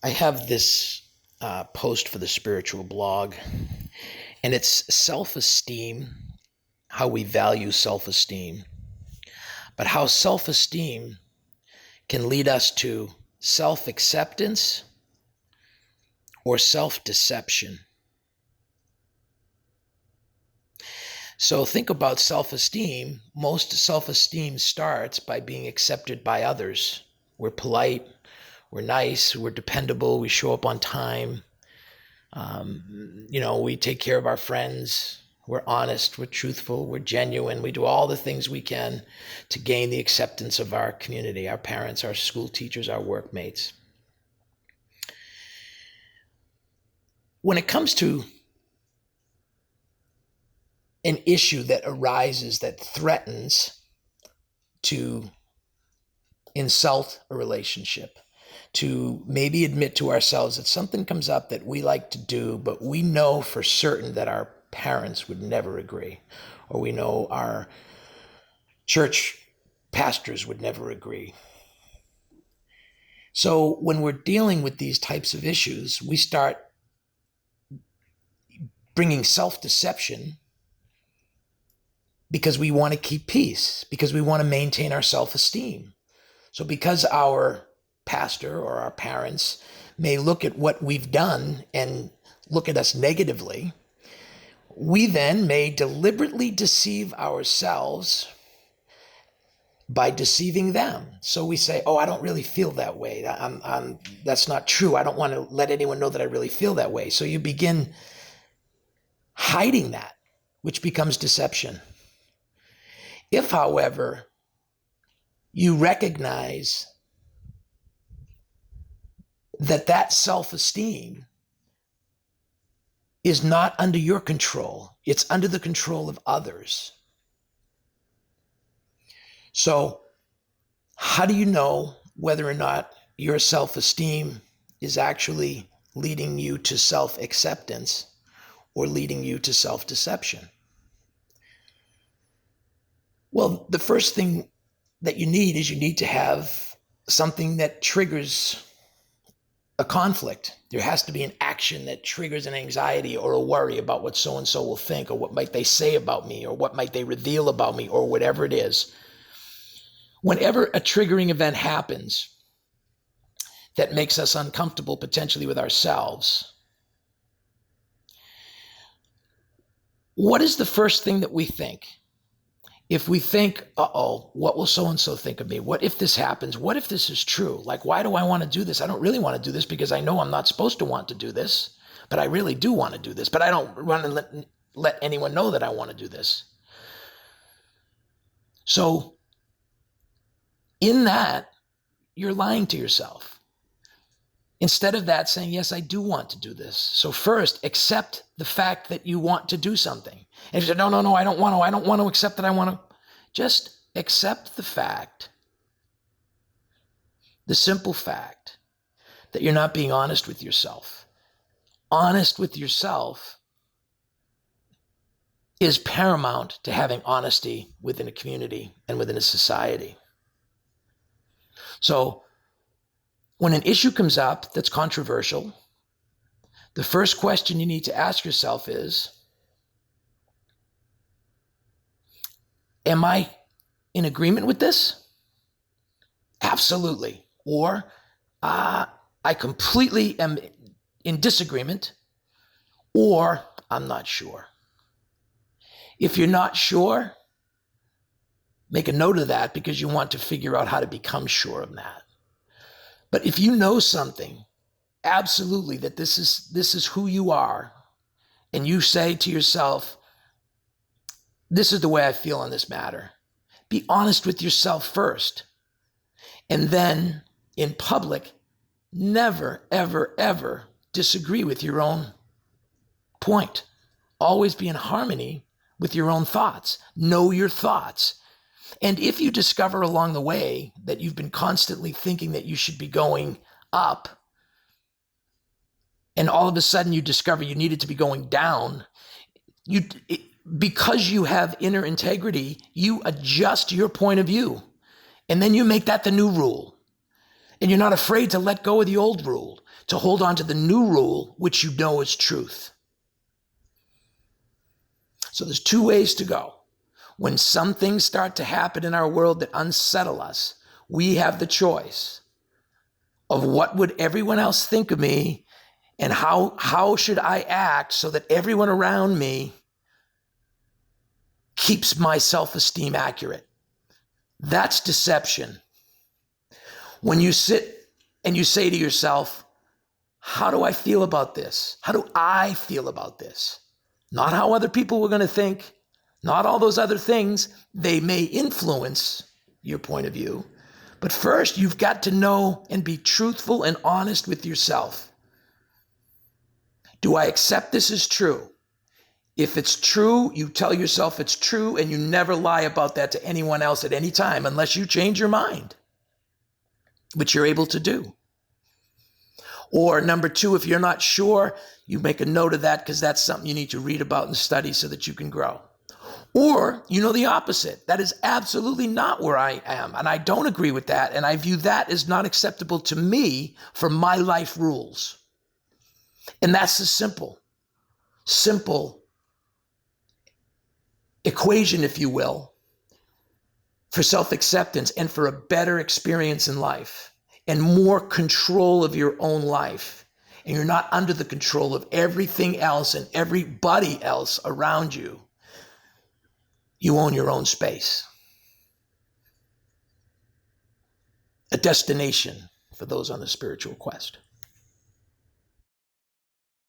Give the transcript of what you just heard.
I have this post for the spiritual blog, and it's self-esteem, how we value self-esteem, but how self-esteem can lead us to self-acceptance or self-deception. So think about self-esteem. Most self-esteem starts by being accepted by others. We're polite, we're nice, we're dependable, we show up on time. We take care of our friends. We're honest, we're truthful, we're genuine. We do all the things we can to gain the acceptance of our community, our parents, our school teachers, our workmates. When it comes to an issue that arises that threatens to insult a relationship, to maybe admit to ourselves that something comes up that we like to do, but we know for certain that our parents would never agree, or we know our church pastors would never agree. So when we're dealing with these types of issues, we start bringing self-deception because we want to keep peace, because we want to maintain our self-esteem. So because our pastor or our parents may look at what we've done and look at us negatively, we then may deliberately deceive ourselves by deceiving them. So we say, I don't really feel that way. That's not true. I don't want to let anyone know that I really feel that way. So you begin hiding that, which becomes deception. If, however, you recognize that self-esteem is not under your control, it's under the control of others. So how do you know whether or not your self-esteem is actually leading you to self-acceptance or leading you to self-deception? Well, the first thing that you need to have something that triggers a conflict. There has to be an action that triggers an anxiety or a worry about what so-and-so will think, or what might they say about me, or what might they reveal about me, or whatever it is. Whenever a triggering event happens that makes us uncomfortable potentially with ourselves, what is the first thing that we think? If we think, what will so-and-so think of me? What if this happens? What if this is true? Like, why do I want to do this? I don't really want to do this because I know I'm not supposed to want to do this, but I really do want to do this, but I don't want to let anyone know that I want to do this. So in that, you're lying to yourself. Instead of that, saying, yes, I do want to do this. So first, accept the fact that you want to do something. And if you say, no, I don't want to accept that I want to. Just accept the fact, the simple fact, that you're not being honest with yourself. Honest with yourself is paramount to having honesty within a community and within a society. So when an issue comes up that's controversial, the first question you need to ask yourself is, am I in agreement with this? Absolutely. Or I completely am in disagreement, or I'm not sure. If you're not sure, make a note of that because you want to figure out how to become sure of that. But if you know something, absolutely, that this is who you are, and you say to yourself, this is the way I feel on this matter, be honest with yourself first. And then in public, never, ever, ever disagree with your own point. Always be in harmony with your own thoughts. Know your thoughts. And if you discover along the way that you've been constantly thinking that you should be going up, and all of a sudden you discover you needed to be going down, because you have inner integrity, you adjust your point of view. And then you make that the new rule. And you're not afraid to let go of the old rule, to hold on to the new rule, which you know is truth. So there's two ways to go. When some things start to happen in our world that unsettle us, we have the choice of what would everyone else think of me and how should I act so that everyone around me keeps my self-esteem accurate. That's deception. When you sit and you say to yourself, how do I feel about this? How do I feel about this? Not how other people were going to think, not all those other things. They may influence your point of view. But first, you've got to know and be truthful and honest with yourself. Do I accept this as true? If it's true, you tell yourself it's true, and you never lie about that to anyone else at any time unless you change your mind, which you're able to do. Or number two, if you're not sure, you make a note of that because that's something you need to read about and study so that you can grow. Or you know the opposite. That is absolutely not where I am, and I don't agree with that, and I view that as not acceptable to me for my life rules. And that's the simple equation, if you will, for self-acceptance and for a better experience in life and more control of your own life. And you're not under the control of everything else and everybody else around you. You own your own space. A destination for those on the spiritual quest.